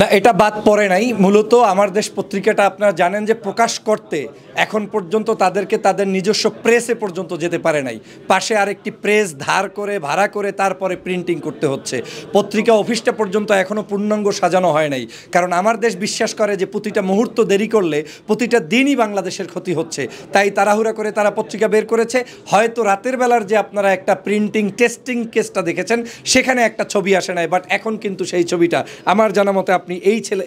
না, এটা বাদ পড়ে নাই। মূলত আমার দেশ পত্রিকাটা আপনারা জানেন যে প্রকাশ করতে এখন পর্যন্ত তাদেরকে তাদের নিজস্ব প্রেসে পর্যন্ত যেতে পারে নাই। পাশে আরেকটি প্রেস ধার করে ভাড়া করে তারপরে প্রিন্টিং করতে হচ্ছে। পত্রিকা অফিসটা পর্যন্ত এখনও পূর্ণাঙ্গ সাজানো হয় নাই, কারণ আমার দেশ বিশ্বাস করে যে প্রতিটা মুহূর্ত দেরি করলে প্রতিটা দিনই বাংলাদেশের ক্ষতি হচ্ছে। তাই তাড়াহুড়া করে তারা পত্রিকা বের করেছে। হয়তো রাতের বেলার যে আপনারা একটা প্রিন্টিং টেস্টিং কেসটা দেখেছেন সেখানে একটা ছবি আসে নাই, বাট এখন কিন্তু সেই ছবিটা আমার জানা মতে আপনি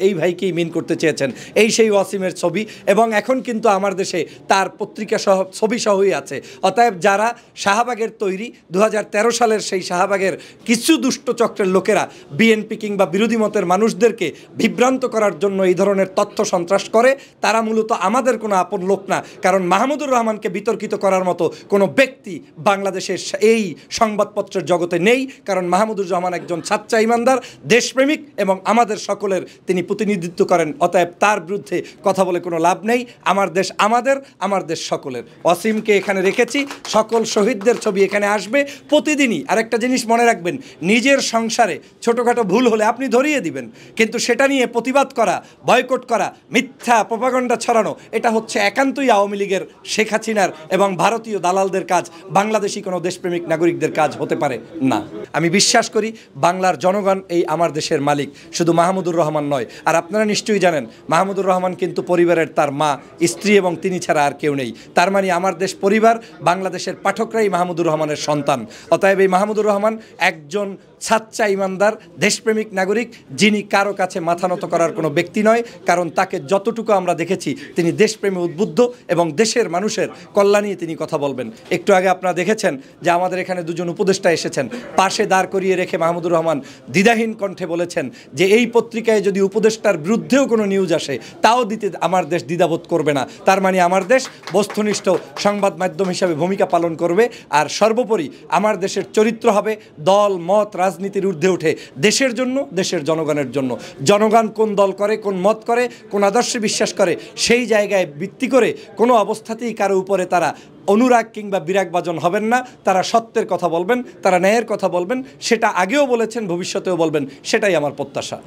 এই ভাইকেই মিন করতে চেয়েছেন, এই সেই ওয়াসিমের ছবি। এবং এখন কিন্তু আমার দেশে তার পত্রিকা সহ ছবি সহই আছে। অতএব যারা শাহবাগের তৈরি 2013 সালের সেই শাহবাগের কিছু দুষ্ট চক্রের লোকেরা বিএনপি কিংবা বিরোধী মতের মানুষদেরকে বিভ্রান্ত করার জন্য এই ধরনের তথ্য সন্ত্রাস করে, তারা মূলত আমাদের কোনো আপন লোক না। কারণ মাহমুদুর রহমানকে বিতর্কিত করার মতো কোনো ব্যক্তি বাংলাদেশের এই সংবাদপত্রের জগতে নেই। কারণ মাহমুদুর রহমান একজন সাচ্চা ইমানদার, দেশপ্রেমিক এবং আমাদের সকলের তিনি প্রতিনিধিত্ব করেন। অতএব তার বিরুদ্ধে কথা বলে কোনো লাভ নেই। আমার দেশ আমাদের, আমার দেশ সকলের। অসীমকে এখানে রেখেছি, সকল শহীদদের ছবি এখানে আসবে প্রতিদিনই। আরেকটা জিনিস মনে রাখবেন, নিজের সংসারে ছোটোখাটো ভুল হলে আপনি ধরিয়ে দিবেন, কিন্তু সেটা নিয়ে প্রতিবাদ করা, বয়কট করা, মিথ্যা প্রপাগান্ডা ছড়ানো, এটা হচ্ছে একান্তই আওয়ামী লীগের, শেখ হাসিনার এবং ভারতীয় দালালদের কাজ। বাংলাদেশি কোনো দেশপ্রেমিক নাগরিকদের কাজ হতে পারে না। আমি বিশ্বাস করি বাংলার জনগণ এই আমার দেশের মালিক, শুধু মাহমুদুর রহমান নয়। আর আপনারা নিশ্চয়ই জানেন মাহমুদুর রহমান কিন্তু পরিবারের তার মা, স্ত্রী এবং তিনি ছাড়া আর কেউ নেই। তার মানে আমার দেশ পরিবার, বাংলাদেশের পাঠকরাই মাহমুদুর রহমানের সন্তান। অতএব এই মাহমুদুর রহমান একজন সাচ্চা ইমানদার দেশপ্রেমিক নাগরিক, যিনি কারো কাছে মাথা নত করার কোনো ব্যক্তি নয়। কারণ তাকে যতটুকু আমরা দেখেছি তিনি দেশপ্রেমে উদ্বুদ্ধ এবং দেশের মানুষের কল্যাণে তিনি কথা বলবেন। একটু আগে আপনারা দেখেছেন যে আমাদের এখানে দুজন উপদেষ্টা এসেছেন, পাশে দাঁড় করিয়ে রেখে মাহমুদুর রহমান দ্বিধাহীন কণ্ঠে বলেছেন যে এই পত্রিকায় যদি উপদেষ্টার বিরুদ্ধেও কোনো নিউজ আসে তাও দিতে আমার দেশ দ্বিধাবোধ করবে না। তার মানে আমার দেশ বস্তুনিষ্ঠ সংবাদ মাধ্যম হিসাবে ভূমিকা পালন করবে। আর সর্বোপরি আমার দেশের চরিত্র হবে দল মত রাজনীতির ঊর্ধ্বে উঠে দেশের জন্য, দেশের জনগণের জন্য। জনগণ কোন দল করে, কোন মত করে, কোন আদর্শে বিশ্বাস করে, সেই জায়গায় ভিত্তি করে কোনো অবস্থাতেই কারো উপরে তারা অনুরাগ কিংবা বিরাগভাজন হবেন না। তারা সত্যের কথা বলবেন, তারা ন্যায়ের কথা বলবেন। সেটা আগেও বলেছেন, ভবিষ্যতেও বলবেন। সেটাই আমার প্রত্যাশা।